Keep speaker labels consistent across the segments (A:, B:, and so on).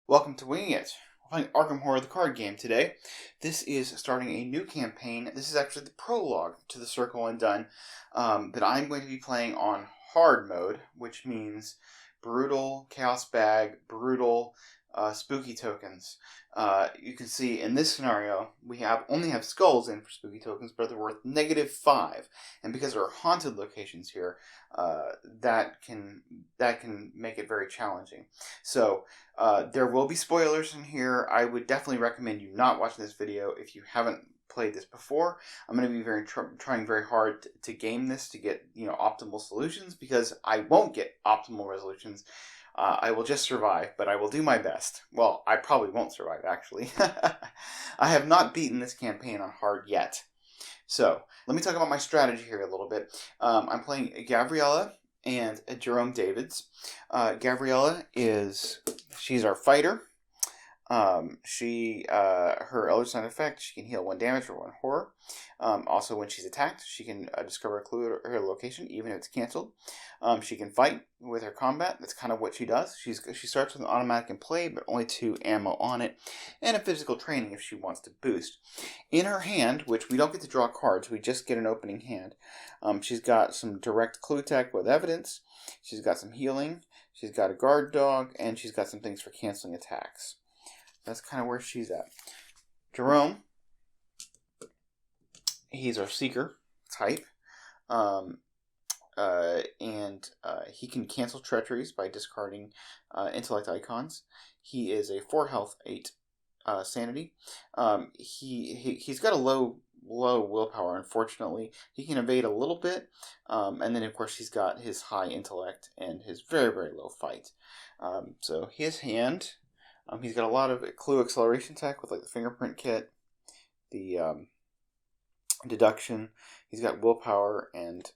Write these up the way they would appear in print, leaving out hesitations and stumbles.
A: Welcome to Winging It. We're playing Arkham Horror the card game today. This is starting a new campaign. This is actually the prologue to the Circle Undone, but I'm going to be playing on hard mode, which means brutal, chaos bag, brutal, spooky tokens. You can see in this scenario, we only have skulls in for spooky tokens, but they're worth -5. And because there are haunted locations here, that can make it very challenging. So there will be spoilers in here. I would definitely recommend you not watching this video if you haven't played this before. I'm going to be trying very hard to game this to get optimal solutions, because I won't get optimal resolutions. I will just survive, but I will do my best. Well, I probably won't survive, actually. I have not beaten this campaign on hard yet. So, let me talk about my strategy here a little bit. I'm playing Gavriella and Jerome Davids. Gavriella she's our fighter. Her other side effect, she can heal 1 damage for 1 horror. Also, when she's attacked, she can discover a clue at her location, even if it's canceled. She can fight with her combat. That's kind of what she does. She starts with an automatic in play, but only 2 ammo on it, and a physical training if she wants to boost. In her hand, which we don't get to draw cards, we just get an opening hand. She's got some direct clue tech with evidence. She's got some healing. She's got a guard dog, and she's got some things for canceling attacks. That's kind of where she's at. Jerome, he's our seeker type, and he can cancel treacheries by discarding intellect icons. He is a 4 health, 8 sanity. He's got a low willpower, unfortunately. He can evade a little bit, and then of course he's got his high intellect and his very, very low fight. So his hand, he's got a lot of clue acceleration tech with like the fingerprint kit, the deduction. He's got willpower and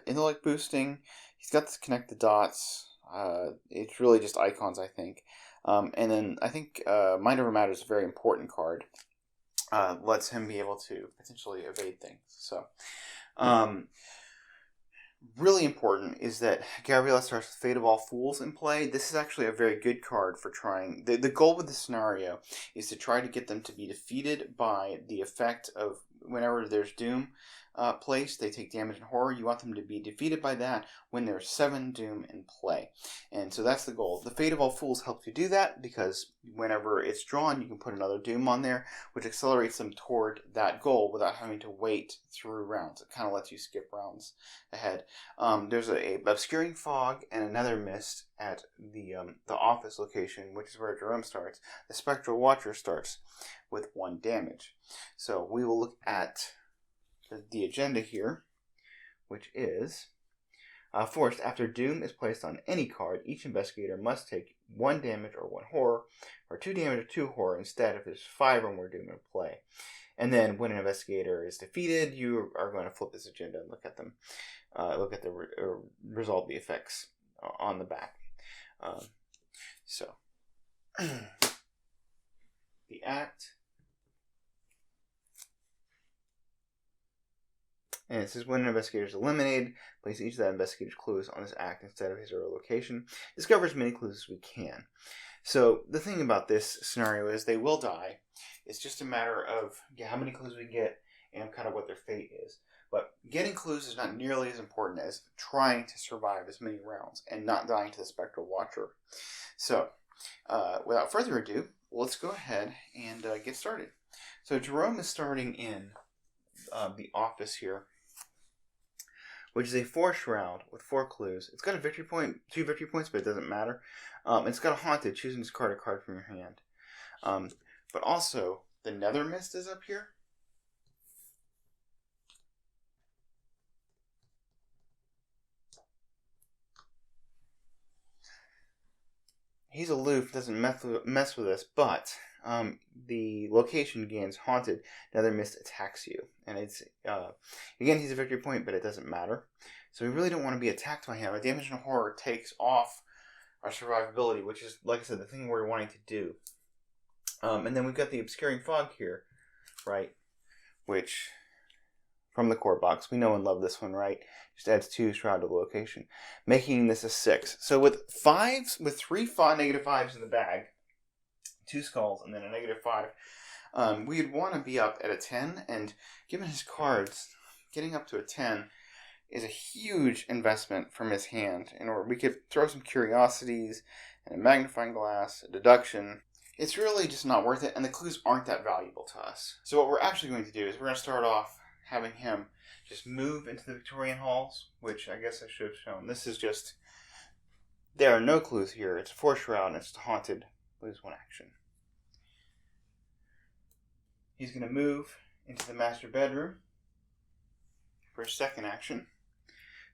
A: intellect boosting. He's got to connect the dots. It's really just icons, I think. And then I think Mind Over Matter is a very important card. Lets him be able to potentially evade things. So, really important is that Gavriella starts with Fate of All Fools in play. This is actually a very good card for trying. The goal with this scenario is to try to get them to be defeated by the effect of whenever there's Doom placed, they take damage and horror. You want them to be defeated by that when there's 7 Doom in play. And so that's the goal. The Fate of All Fools helps you do that, because whenever it's drawn, you can put another Doom on there, which accelerates them toward that goal without having to wait through rounds. It kind of lets you skip rounds ahead. There's a Obscuring Fog and another Mist at the office location, which is where Jerome starts. The Spectral Watcher starts with 1 damage. So we will look at the agenda here, which is forced. After Doom is placed on any card, each investigator must take 1 damage or 1 horror, or 2 damage or 2 horror instead if there's 5 or more Doom in play. And then when an investigator is defeated, you are going to flip this agenda and look at them, resolve the effects on the back. So the act. And it says, when an investigator is eliminated, place each of that investigator's clues on this act instead of his or her location. Discover as many clues as we can. So the thing about this scenario is they will die. It's just a matter of how many clues we get and kind of what their fate is. But getting clues is not nearly as important as trying to survive as many rounds and not dying to the Spectral Watcher. So without further ado, let's go ahead and get started. So Jerome is starting in the office here, which is a forced round with 4 clues. It's got a victory point, 2 victory points, but it doesn't matter. It's got a haunted. Choose and discard a card from your hand. But also, the Nether Mist is up here. He's aloof, doesn't mess with us, but the location gains haunted. Nether Mist attacks you, and it's again, he's a victory point, but it doesn't matter. So we really don't want to be attacked by him. A damage and horror takes off our survivability, which is, like I said, the thing we're wanting to do. And then we've got the Obscuring Fog here, right? Which, from the core box, we know and love this one, right? Just adds 2 Shroud to the location, making this a 6. So with 3 -5s in the bag, 2 skulls, and then a -5. We'd want to be up at a 10, and given his cards, getting up to a 10 is a huge investment from his hand. In order, we could throw some curiosities and a magnifying glass, a deduction. It's really just not worth it, and the clues aren't that valuable to us. So what we're actually going to do is we're going to start off having him just move into the Victorian halls, which I guess I should have shown. This is just, there are no clues here. It's a force round, it's haunted. Lose 1 action. He's going to move into the master bedroom for his 2nd action.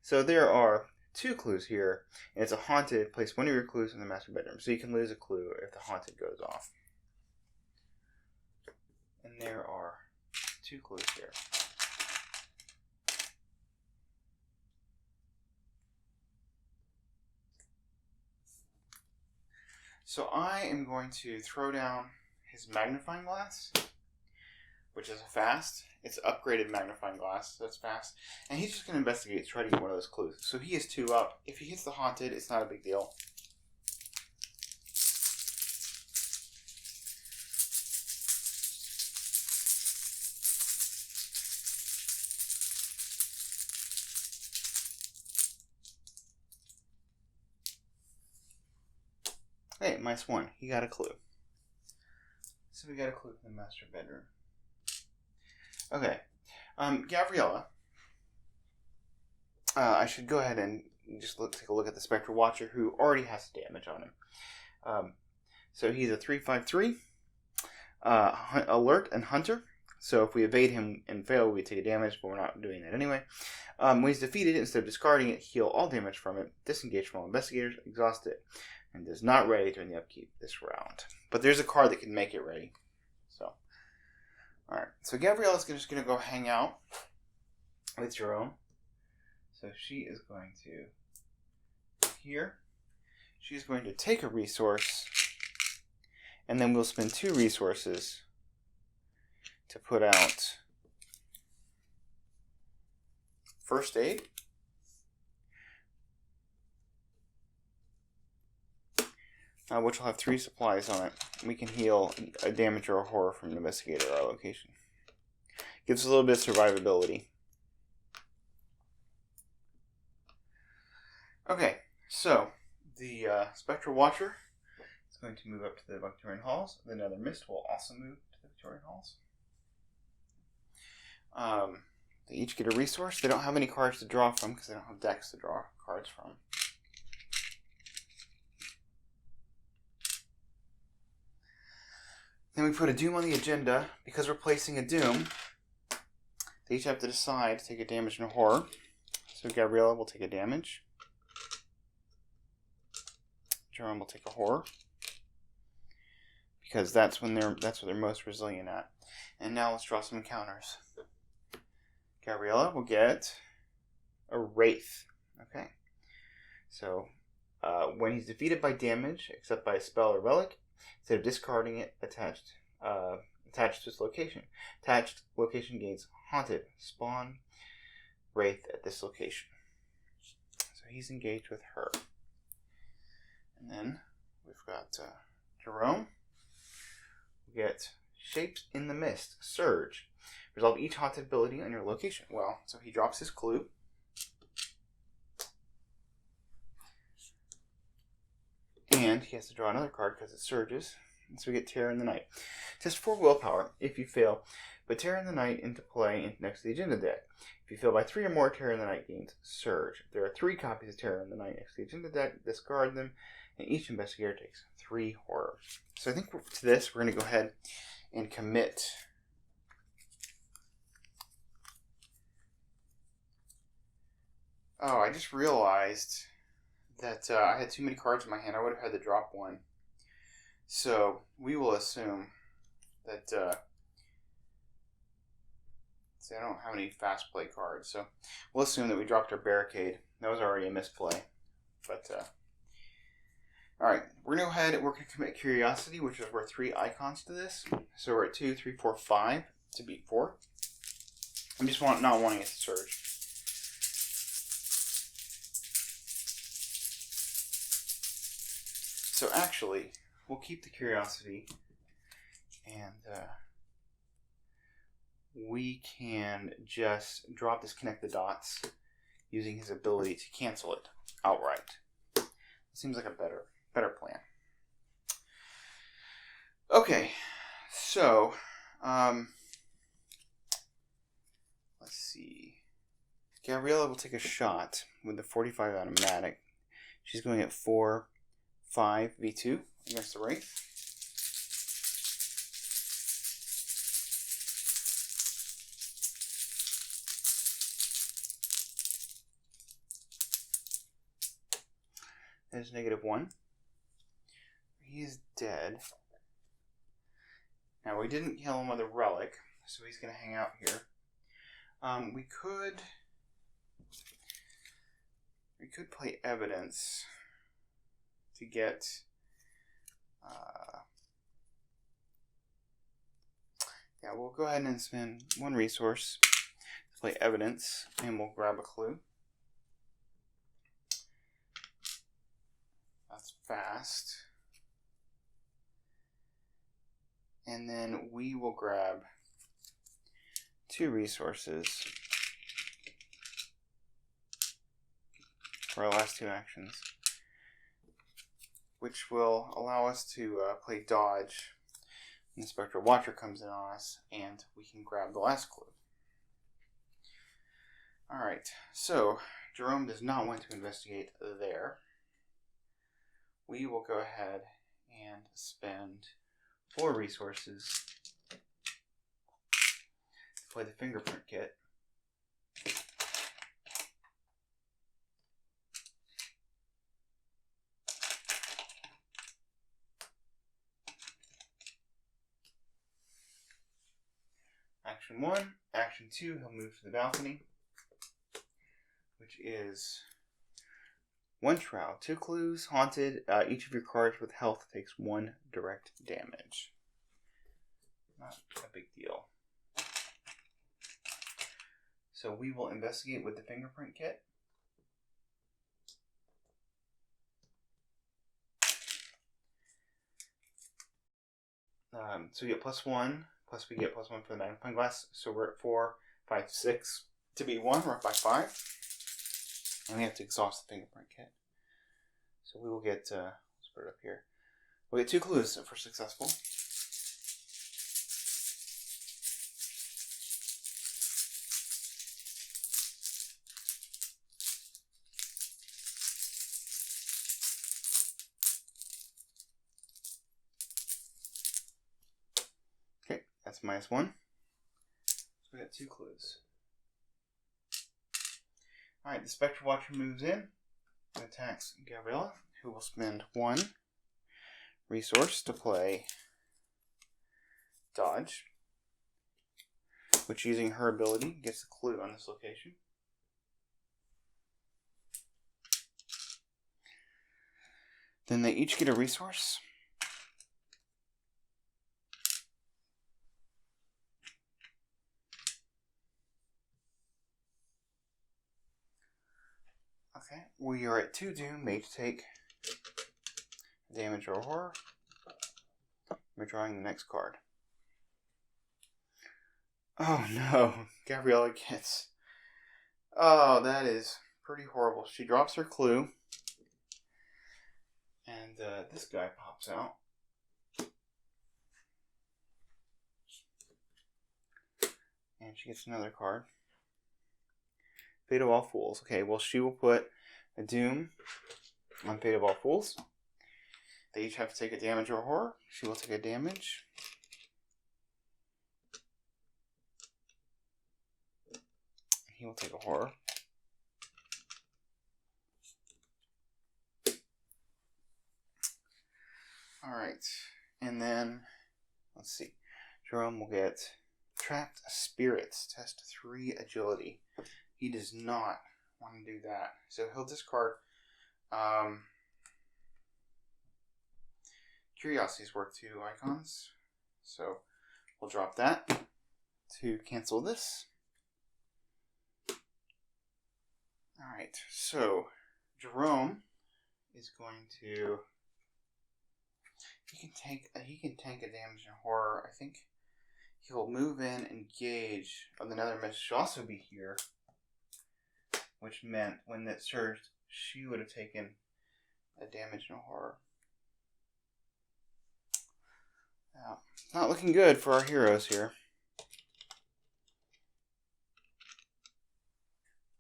A: So there are 2 clues here, and it's a haunted. Place 1 of your clues in the master bedroom, so you can lose a clue if the haunted goes off. And there are 2 clues here. So I am going to throw down his magnifying glass, which is a fast. It's an upgraded magnifying glass, so it's fast. And he's just going to investigate, try to get one of those clues. So he is 2 up. If he hits the haunted, it's not a big deal. Hey, -1. He got a clue. So we got a clue from the master bedroom. Okay. Gavriella. I should go ahead and just take a look at the Spectral Watcher, who already has damage on him. So he's a 3/5/3. Alert and Hunter. So if we evade him and fail, we take a damage, but we're not doing that anyway. When he's defeated, instead of discarding it, heal all damage from it, disengage from all investigators, exhaust it, and is not ready during the upkeep this round. But there's a card that can make it ready. So, alright. So Gavriella's just going to go hang out with Jerome. So she is going to, here, she's going to take a resource, and then we'll spend 2 resources to put out First Aid. Which will have 3 supplies on it. We can heal a damage or a horror from an investigator at our location. Gives us a little bit of survivability. Okay, so the Spectral Watcher is going to move up to the Victorian Halls. The Nether Mist will also move to the Victorian Halls. They each get a resource. They don't have any cards to draw from because they don't have decks to draw cards from. Then we put a Doom on the agenda. Because we're placing a Doom, they each have to decide to take a damage and a horror. So Gavriella will take a damage. Jerome will take a horror. Because that's what they're most resilient at. And now let's draw some encounters. Gavriella will get a Wraith. Okay. So when he's defeated by damage, except by a spell or relic, instead of discarding it, attached to its location. Attached location gains Haunted. Spawn Wraith at this location. So he's engaged with her. And then we've got Jerome. We get Shapes in the Mist. Surge. Resolve each haunted ability on your location. Well, so he drops his clue. And he has to draw another card because it surges. And so we get Terror in the Night. Test 4 willpower if you fail. Put Terror in the Night into play next to the agenda deck. If you fail by 3 or more, Terror in the Night gains Surge. If there are 3 copies of Terror in the Night next to the agenda deck, discard them. And each investigator takes 3 horror. So I think to this, we're going to go ahead and commit. Oh, I just realized that I had too many cards in my hand. I would have had to drop one. So we will assume that. See, I don't have any fast play cards, so we'll assume that we dropped our Barricade. That was already a misplay. But all right, we're gonna go ahead and we're gonna commit Curiosity, which is worth 3 icons to this. So we're at 2, 3, 4, 5 to beat 4. I'm just not wanting it to surge. So actually, we'll keep the Curiosity And we can just drop this connect the dots using his ability to cancel it outright. It seems like a better plan. Okay, so let's see. Gavriella will take a shot with the 45 automatic. She's going at 4-5 V2 against the Wraith. That is -1. He's dead. Now, we didn't kill him with a relic, so he's going to hang out here. We could play evidence to get yeah, we'll go ahead and spend 1 resource to play evidence, and we'll grab a clue. That's fast. And then we will grab 2 resources for our last 2 actions, which will allow us to play dodge when the Spectral Watcher comes in on us, and we can grab the last clue. Alright, so Jerome does not want to investigate there. We will go ahead and spend 4 resources to play the fingerprint kit. Action 1. Action 2, he'll move to the balcony, which is 1 shroud, 2 clues, haunted. Each of your cards with health takes 1 direct damage. Not a big deal. So we will investigate with the fingerprint kit. So we get +1, plus we get +1 for the magnifying glass. So we're at 4, 5, 6 to be 1. We're up by 5. And we have to exhaust the fingerprint kit. So we will get, let's put it up here. We'll get 2 clues if we're successful. Okay, that's -1. So we got 2 clues. Alright, the Spectral Watcher moves in and attacks Gavriella, who will spend 1 resource to play dodge, which, using her ability, gets a clue on this location. Then they each get a resource. Okay, we are at 2 doom. May take damage or horror. We're drawing the next card. Oh no, Gavriella gets... Oh, that is pretty horrible. She drops her clue. And this guy pops out. And she gets another card. Fate of All Fools. Okay, well, she will put a doom on Fate of All Fools. They each have to take a damage or horror. She will take a damage. He will take a horror. Alright, and then, let's see. Jerome will get Trapped Spirits. Test 3 agility. He does not want to do that. So he'll discard Curiosity's worth 2 icons. So we'll drop that to cancel this. Alright, so Jerome is going to He can tank a damage and horror. I think he'll move in, engage. Oh, the Nether Mist should also be here, which meant when that surged, she would have taken a damage and horror. Yeah, not looking good for our heroes here.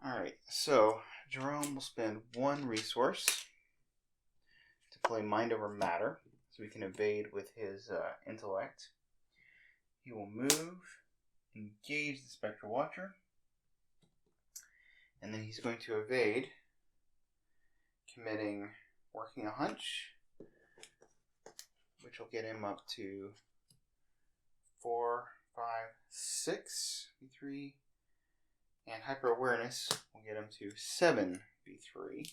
A: Alright, so Jerome will spend 1 resource to play Mind Over Matter, so we can evade with his intellect. He will move, engage the Spectral Watcher, and then he's going to evade, committing Working a Hunch, which will get him up to 4, 5, 6 V3, and Hyper Awareness will get him to 7 V3.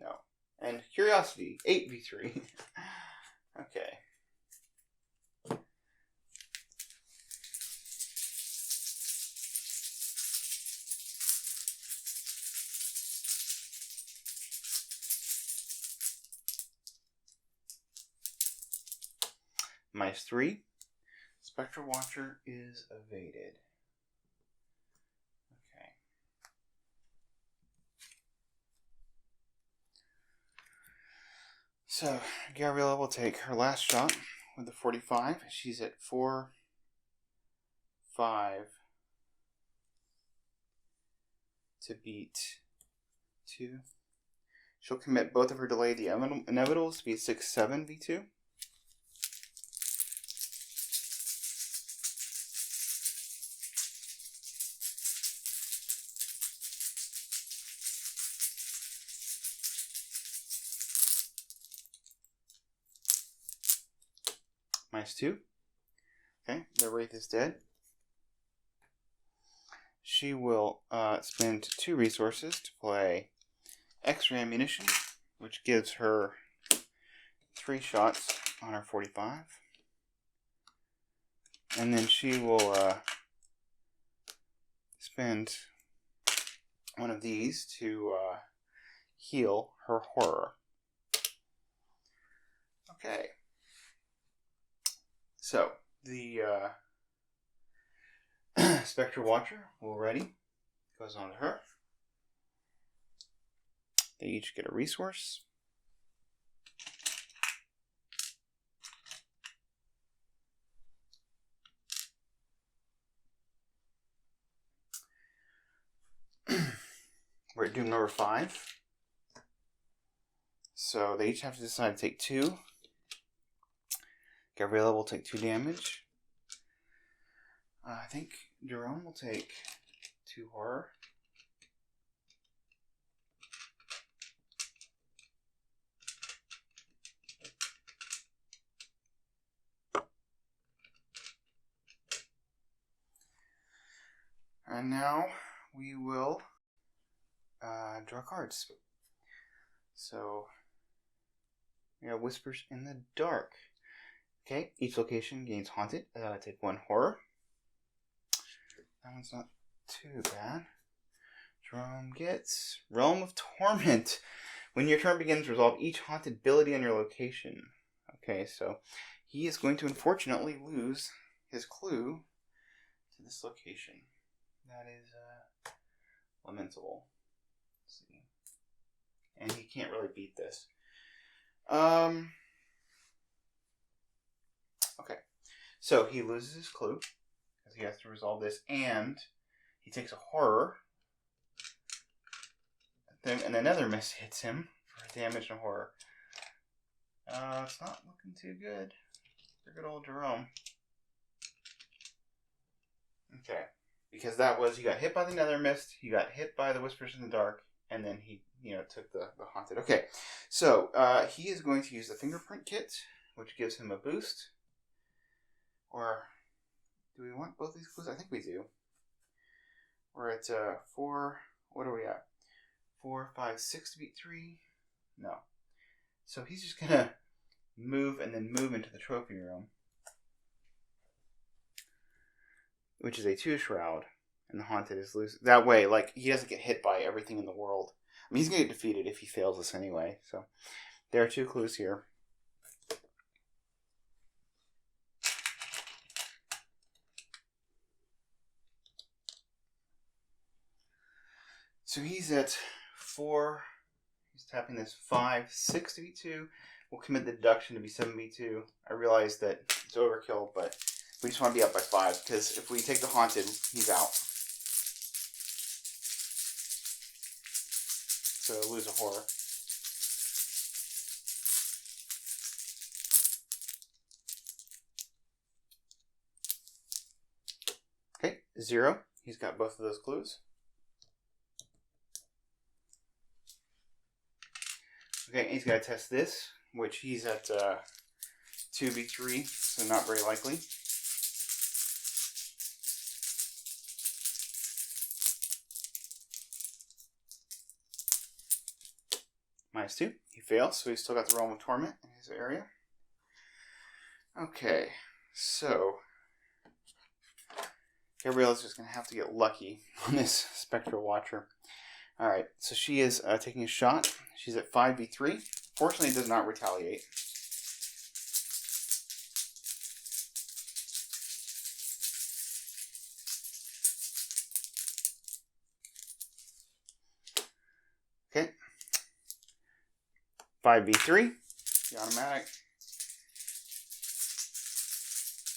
A: No. And Curiosity, 8 V3. Okay. -3. Spectral Watcher is evaded. Okay. So, Gavriella will take her last shot with the 45. She's at 4, 5 to beat 2. She'll commit both of her Delay the Inevitables to be 6, 7 V2. -2. Okay, the Wraith is dead. She will spend 2 resources to play Extra Ammunition, which gives her 3 shots on her 45. And then she will spend 1 of these to heal her horror. Okay. So, the Spectral Watcher will ready. Goes on to her. They each get a resource. We're at Doom number 5. So, they each have to decide to take 2. Gavriella will take 2 damage. I think Jerome will take 2 horror. And now we will draw cards. So we have Whispers in the Dark. Okay, each location gains Haunted. Take 1 horror. That one's not too bad. Jerome gets Realm of Torment. When your turn begins, resolve each haunted ability on your location. Okay, so he is going to unfortunately lose his clue to this location. That is lamentable. Let's see. And he can't really beat this. Okay, so he loses his clue because he has to resolve this, and he takes a horror. Then another miss hits him for damage and horror. It's not looking too good for good old Jerome. Okay, because that was, he got hit by the Nether Mist, he got hit by the Whispers in the Dark, and then he, took the Haunted. Okay, so he is going to use the Fingerprint Kit, which gives him a boost. Or do we want both these clues? I think we do. We're at 4. What are we at? 4, 5, 6 to beat 3. No. So he's just gonna move and then move into the trophy room, which is a 2 shroud, and the Haunted is loose. That way, he doesn't get hit by everything in the world. I mean, he's gonna get defeated if he fails this anyway. So there are 2 clues here. So he's at 4. He's tapping this 5, 6 to be 2. We'll commit the deduction to be 7b2. I realize that it's overkill, but we just want to be up by 5, because if we take the Haunted, he's out. So lose a horror. Okay, 0. He's got both of those clues. Okay, he's got to test this, which he's at 2b3, so not very likely. -2. He fails, so he's still got the Realm of Torment in his area. Okay, so Gavriella's just going to have to get lucky on this Spectral Watcher. Alright, so she is taking a shot. She's at 5b3. Fortunately, it does not retaliate. Okay. 5b3. The automatic.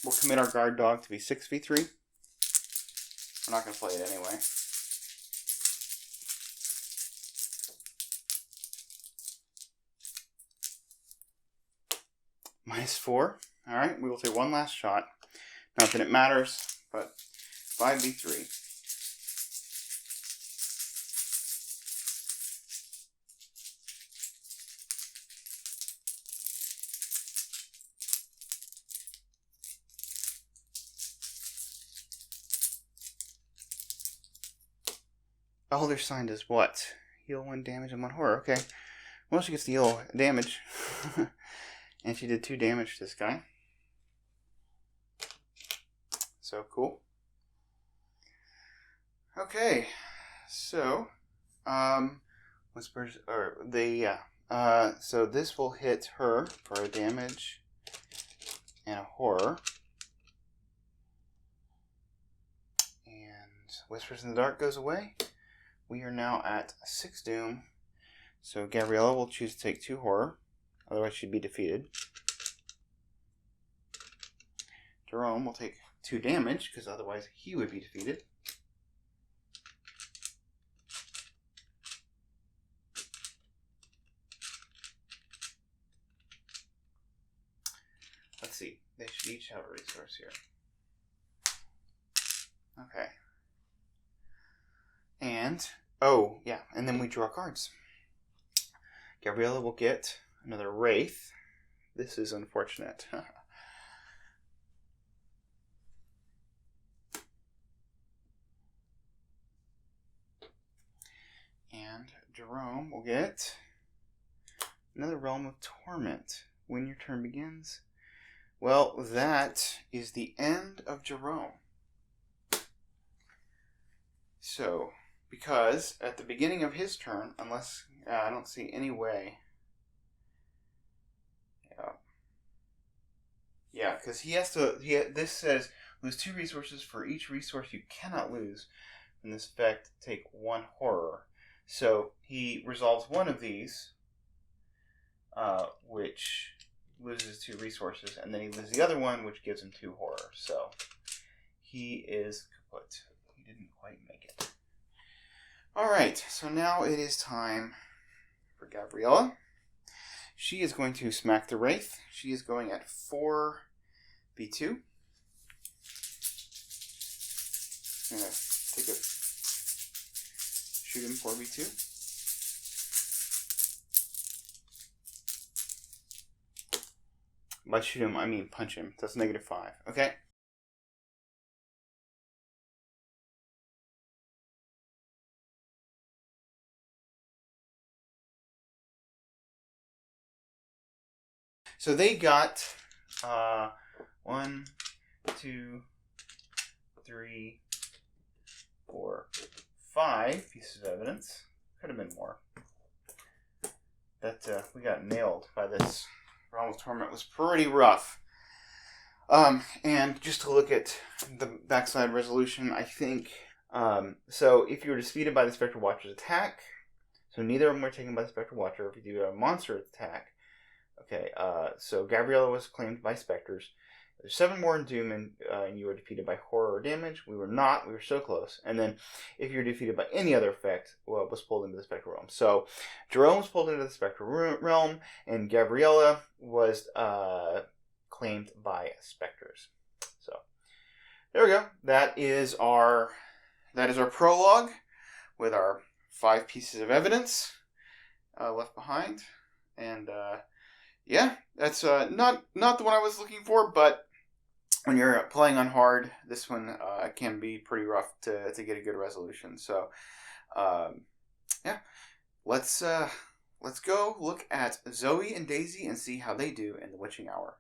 A: We'll commit our guard dog to be 6v3. We're not going to play it anyway. -4. Alright, we will take one last shot. Not that it matters, but 5b3. Elder Sign does what? Heal 1 damage and 1 horror. Okay. Well, she gets to heal damage. And she did 2 damage to this guy. So cool. Okay. So, Whispers, or so this will hit her for a damage and a horror. And Whispers in the Dark goes away. We are now at 6 doom. So Gavriella will choose to take 2 horror. Otherwise she'd be defeated. Jerome will take 2 damage, because otherwise he would be defeated. Let's see. They should each have a resource here. Okay. And, oh, yeah, and then we draw cards. Gavriella will get another Wraith. This is unfortunate. And Jerome will get another Realm of Torment. When your turn begins. Well, that is the end of Jerome. So, because at the beginning of his turn, unless I don't see any way. Yeah, because he has to. This says lose 2 resources for each resource you cannot lose. In this effect, take 1 horror. So he resolves one of these, which loses 2 resources, and then he loses the other one, which gives him 2 horror. So he is kaput. He didn't quite make it. Alright, so now it is time for Gavriella. She is going to smack the Wraith. She is going at 4b2. I'm going to take a shoot him 4b2. By shoot him, I mean punch him. That's -5. Okay? So they got 1, 2, 3, 4, 5 pieces of evidence. Could have been more. That we got nailed by this Realm of Torment. Was pretty rough. And just to look at the backside resolution, I think So if you were defeated by the Spectral Watcher's attack, so neither of them were taken by the Spectral Watcher. If you do a monster attack, okay, so Gavriella was claimed by Spectres. There's 7 more in Doom, and you were defeated by horror or damage. We were not. We were so close. And then, if you're defeated by any other effect, well, was pulled into the Spectral Realm. So, Jerome was pulled into the Spectral Realm, and Gavriella was claimed by Spectres. So, there we go. That is our prologue with our 5 pieces of evidence left behind, and yeah, that's not the one I was looking for, but when you're playing on hard, this one can be pretty rough to get a good resolution. So, yeah, let's go look at Zoey and Daisy and see how they do in the Witching Hour.